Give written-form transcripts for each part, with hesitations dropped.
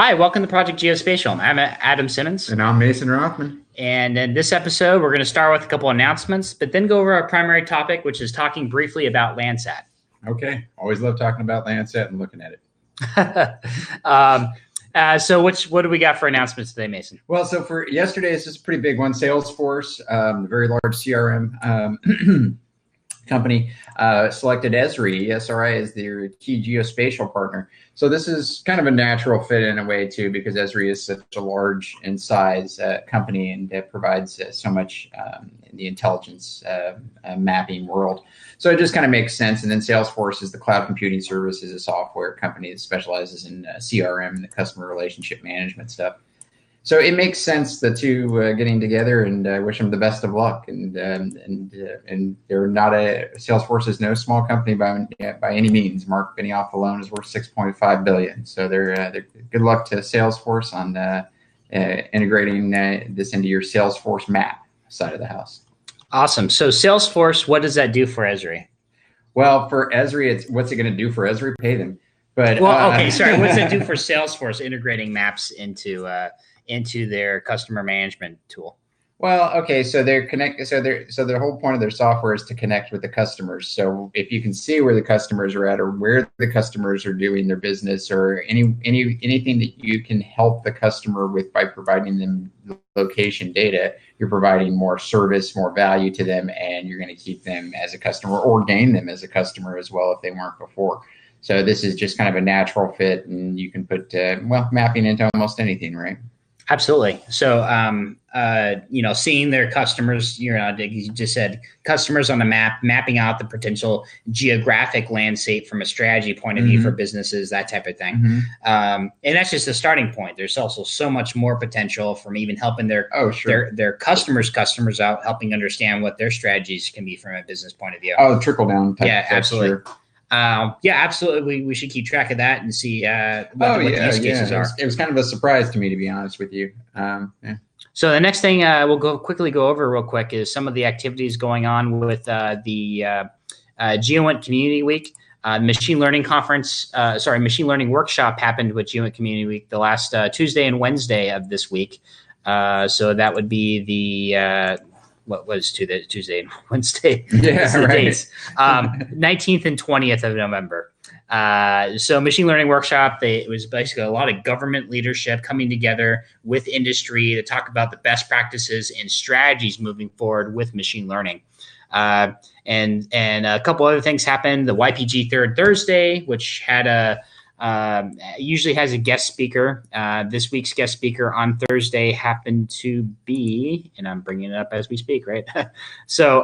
Hi, welcome to Project Geospatial. I'm Adam Simmons. And I'm Mason Rothman. And in this episode, we're going to start with a couple announcements, but then go over our primary topic, which is talking briefly about Landsat. Okay. Always love talking about Landsat and looking at it. So what do we got for announcements today, Mason? Well, so for yesterday, it's just a pretty big one. Salesforce, a very large CRM company, selected ESRI as their key geospatial partner. So this is kind of a natural fit in a way too, because ESRI is such a large in size company and it provides so much in the intelligence mapping world. So it just kind of makes sense. And then Salesforce is the cloud computing services, a software company that specializes in CRM and the customer relationship management stuff. So it makes sense, the two getting together, and I wish them the best of luck. And they're not Salesforce is no small company by any means. Mark Benioff alone is worth $6.5 billion. So they're good luck to Salesforce on integrating this into your Salesforce map side of the house. Awesome. So Salesforce, what does that do for ESRI? Well, for ESRI, what's it going to do for ESRI? Pay them. But okay, sorry. What's it do for Salesforce integrating maps into their customer management tool? Well, okay, so they're connected. So the whole point of their software is to connect with the customers. So if you can see where the customers are at, or where the customers are doing their business, or anything that you can help the customer with by providing them location data, you're providing more service, more value to them, and you're going to keep them as a customer or gain them as a customer as well if they weren't before. So this is just kind of a natural fit, and you can put mapping into almost anything, right? Absolutely. So, seeing their customers, you just said customers on the map, mapping out the potential geographic landscape from a strategy point of view for businesses, that type of thing. And that's just the starting point. There's also so much more potential from even helping their customers out, helping understand what their strategies can be from a business point of view. Oh, trickle down type. Yeah, absolutely. Sure. Absolutely. We should keep track of that and see what the use cases are. It was kind of a surprise to me, to be honest with you. So the next thing we'll quickly go over real quick is some of the activities going on with the GEOINT Community Week. Machine Learning Workshop happened with GEOINT Community Week the last Tuesday and Wednesday of this week. So that would be the what was Tuesday and Wednesday? Yeah, right. Days. 19th and 20th of November. So Machine Learning Workshop, it was basically a lot of government leadership coming together with industry to talk about the best practices and strategies moving forward with machine learning. And a couple other things happened. The YPG Third Thursday, which had usually has a guest speaker. This week's guest speaker on Thursday happened to be, and I'm bringing it up as we speak, right? So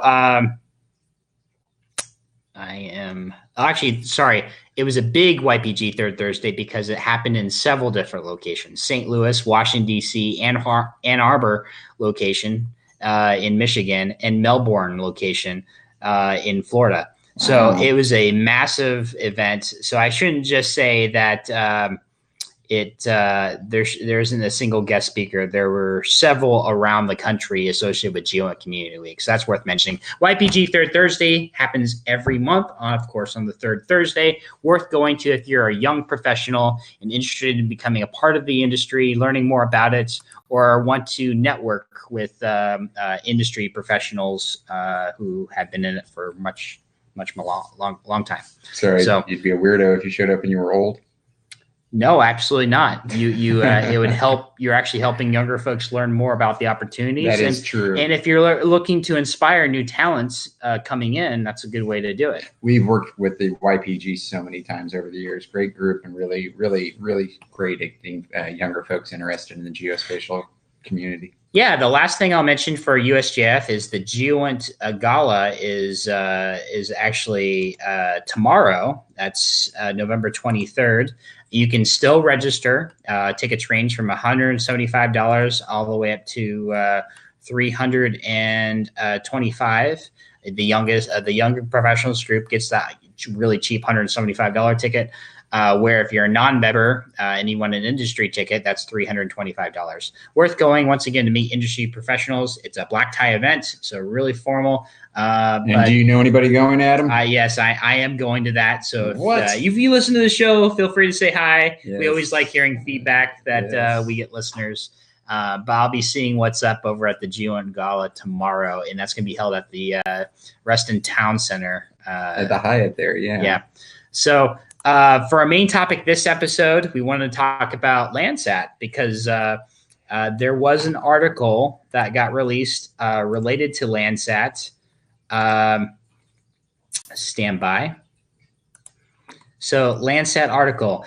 it was a big YPG Third Thursday because it happened in several different locations: St. Louis, Washington, D.C., Ann Arbor location in Michigan, and Melbourne location in Florida. So it was a massive event. So I shouldn't just say that there isn't a single guest speaker. There were several around the country associated with GEOINT Community Week. So that's worth mentioning. YPG Third Thursday happens every month, of course, on the third Thursday. Worth going to if you're a young professional and interested in becoming a part of the industry, learning more about it, or want to network with industry professionals who have been in it for long time. Sorry, so you'd be a weirdo if you showed up and you were old. No, absolutely not. It would help. You're actually helping younger folks learn more about the opportunities. That is true. And if you're looking to inspire new talents coming in, that's a good way to do it. We've worked with the YPG so many times over the years. Great group, and really, really, really great at getting younger folks interested in the geospatial community. Yeah, the last thing I'll mention for USGIF is the GEOINT Gala is actually tomorrow. That's November 23rd. You can still register. Tickets range from $175 all the way up to $325. The younger professionals group gets that really cheap $175 ticket. where if you're a non-member and you want an industry ticket, that's $325. Worth going, once again, to meet industry professionals. It's a black tie event, so really formal. And do you know anybody going, Adam? Yes, I am going to that. So if you listen to the show, feel free to say hi. Yes. We always like hearing feedback that we get listeners. But I'll be seeing what's up over at the GEOINT Gala tomorrow, and that's going to be held at the Reston Town Center. At the Hyatt there, yeah. Yeah. So for our main topic this episode, we wanted to talk about Landsat because there was an article that got released related to Landsat. Stand by. So Landsat article.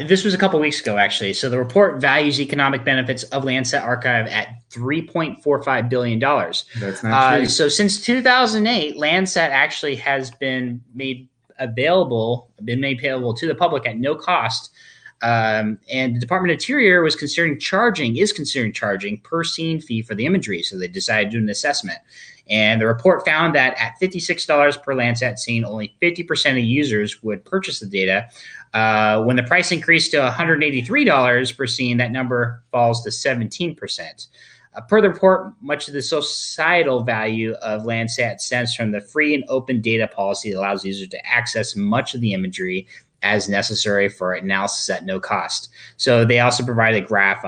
This was a couple weeks ago, actually. So the report values economic benefits of Landsat archive at $3.45 billion. That's not cheap. So since 2008, Landsat actually has been made payable to the public at no cost. And the Department of Interior is considering charging per scene fee for the imagery. So they decided to do an assessment. And the report found that at $56 per Landsat scene, only 50% of users would purchase the data. When the price increased to $183 per scene, that number falls to 17%. Per the report, much of the societal value of Landsat stems from the free and open data policy that allows users to access much of the imagery as necessary for analysis at no cost. So they also provide a graph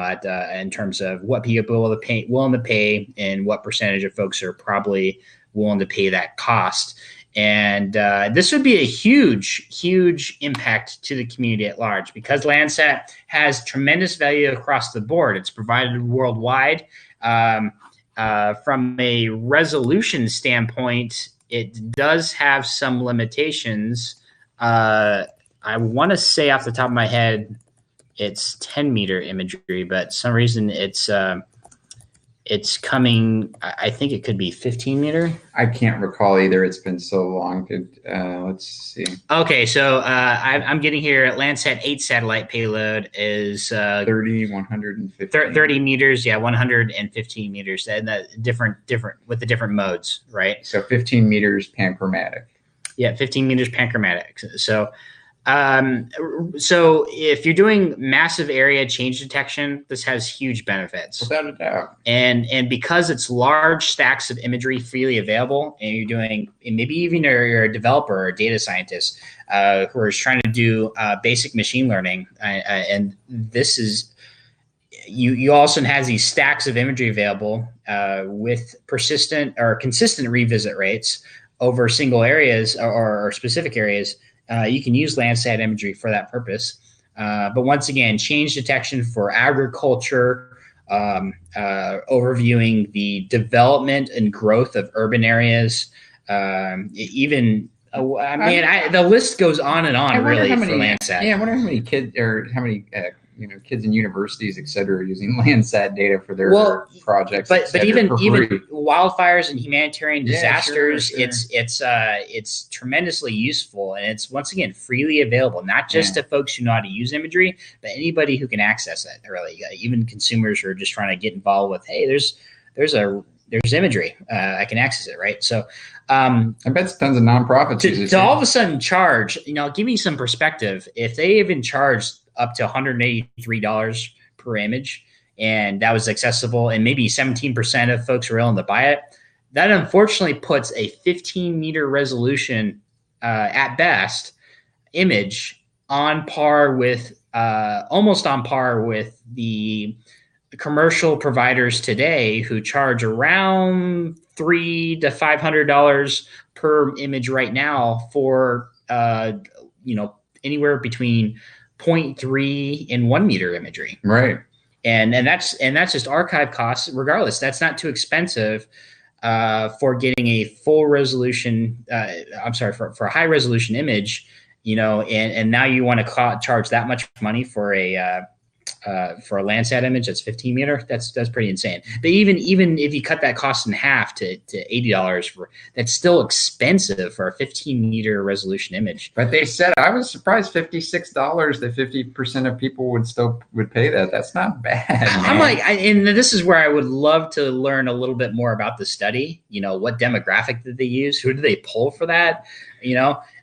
in terms of what people are willing to pay and what percentage of folks are probably willing to pay that cost. And this would be a huge, huge impact to the community at large because Landsat has tremendous value across the board. It's provided worldwide. From a resolution standpoint, it does have some limitations. I want to say off the top of my head, it's 10 meter imagery, but some reason it's coming. I think it could be 15 meter. I can't recall either. It's been so long. Let's see. Okay, so I'm getting here. Landsat 8 satellite payload is 30, 150. 30 meters. Yeah, 115 meters, and different with the different modes, right? So 15 meters panchromatic. Yeah, 15 meters panchromatic. So if you're doing massive area change detection, this has huge benefits. Without a doubt. And because it's large stacks of imagery freely available, and you're doing, and maybe even you're a developer or a data scientist who is trying to do basic machine learning, and this is, you also have these stacks of imagery available with persistent or consistent revisit rates over single areas or specific areas. You can use Landsat imagery for that purpose. But once again, change detection for agriculture, overviewing the development and growth of urban areas, the list goes on and on, really, for Landsat. Yeah, I wonder how many kids kids in universities, et cetera, are using Landsat data for their projects. But even wildfires and humanitarian disasters, sure. It's tremendously useful, and it's once again freely available, not just to folks who know how to use imagery, but anybody who can access it. Really, even consumers who are just trying to get involved with, hey, there's imagery, I can access it, right? So. I bet tons of nonprofits to all of a sudden charge, give me some perspective. If they even charged up to $183 per image, and that was accessible, and maybe 17% of folks were willing to buy it, that unfortunately puts a 15 meter resolution, at best, image on par with, almost on par with the commercial providers today who charge around $300 to $500 per image right now for anywhere between 0.3 and 1 meter imagery. Right. And that's just archive costs. Regardless, that's not too expensive for getting a full resolution. For a high resolution image, and now you want to charge that much money for a Landsat image that's 15 meter, that's pretty insane. But even if you cut that cost in half to $80, that's still expensive for a 15 meter resolution image. But they said, I was surprised, $56 that 50% of people would pay that. That's not bad. I'm like, and this is where I would love to learn a little bit more about the study. What demographic did they use? Who did they pull for that?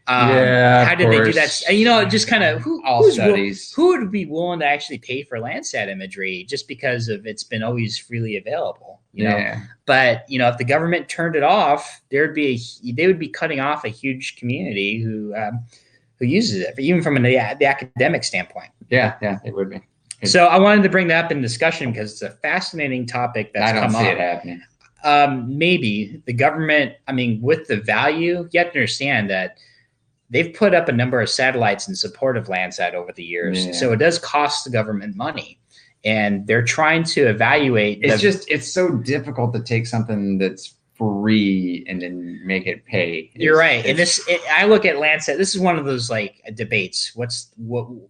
Yeah, how of did they do course. that? You know, just kind of All studies. who would be willing to actually pay for Landsat imagery just because of it's been always freely available, you know? Yeah. But you know, if the government turned it off, they would be cutting off a huge community who uses it, even from the academic standpoint. Yeah, it would be. So I wanted to bring that up in discussion because it's a fascinating topic that's come up. I don't see it happening. Maybe the government, I mean, with the value, you have to understand that they've put up a number of satellites in support of Landsat over the years. Yeah. So it does cost the government money. And they're trying to evaluate. It's so difficult to take something that's free and then make it pay. You're right. And I look at Landsat, this is one of those like debates.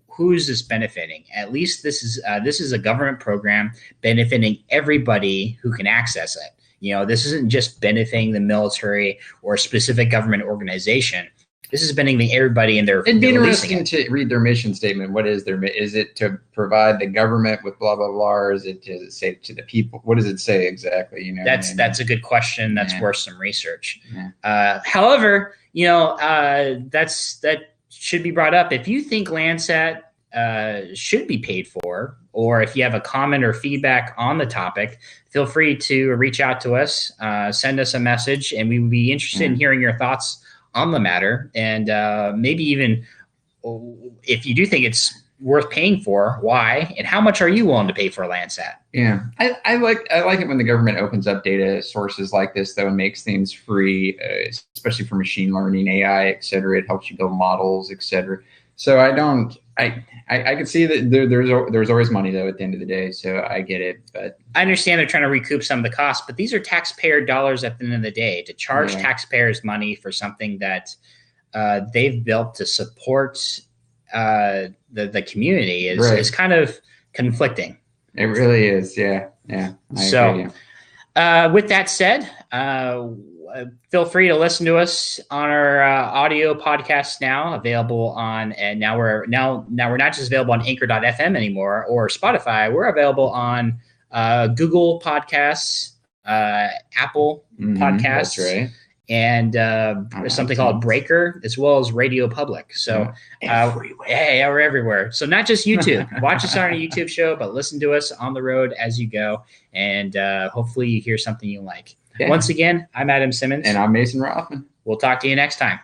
Who's this benefiting? At least this is a government program benefiting everybody who can access it. You know, this isn't just benefiting the military or a specific government organization. This is benefiting everybody, and it'd be interesting to read their mission statement. What is is it to provide the government with blah blah blah, or does it say to the people? What does it say exactly? You know, that's a good question. That's worth some research. Yeah. However, you know, that should be brought up. If you think Landsat should be paid for, or if you have a comment or feedback on the topic, feel free to reach out to us, send us a message, and we would be interested in hearing your thoughts on the matter. And maybe even if you do think it's worth paying for, why, and how much are you willing to pay for a Landsat? Yeah, I like it when the government opens up data sources like this, though, and makes things free, especially for machine learning, AI, et cetera. It helps you build models, et cetera. So I can see that there's always money, though, at the end of the day. So I get it, but I understand they're trying to recoup some of the costs, but these are taxpayer dollars at the end of the day. To charge taxpayers money for something that they've built to support the community is kind of conflicting. It really is, yeah. So with that said, feel free to listen to us on our audio podcast now, available on, and now we're not just available on Anchor.fm anymore or Spotify. We're available on Google Podcasts, Apple Podcasts, that's right, and something called Breaker, as well as Radio Public. So everywhere. We're everywhere. So not just YouTube. Watch us on our YouTube show, but listen to us on the road as you go, and hopefully you hear something you like. Yeah. Once again, I'm Adam Simmons. And I'm Mason Rothman. We'll talk to you next time.